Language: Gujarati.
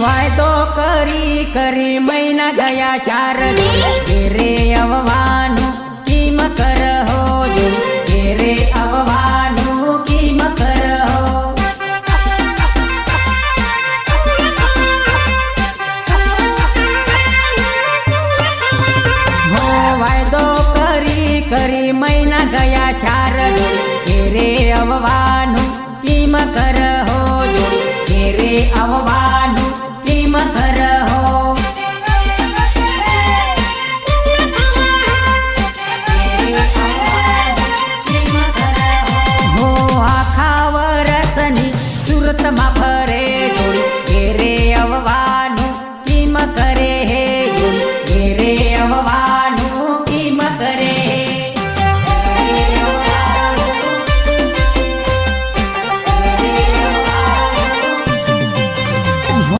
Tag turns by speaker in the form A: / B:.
A: વાયદો કરી કરી મહિના ગયા શારદી ઘેરે આવવાનું કિમ કરહો જો ઘેરે આવવાનું કિમ કરહો હો વાયદો કરી મહિના ગયા શારદી ઘેરે આવવાનું કિમ કરહો જો ઘેરે આવવાનું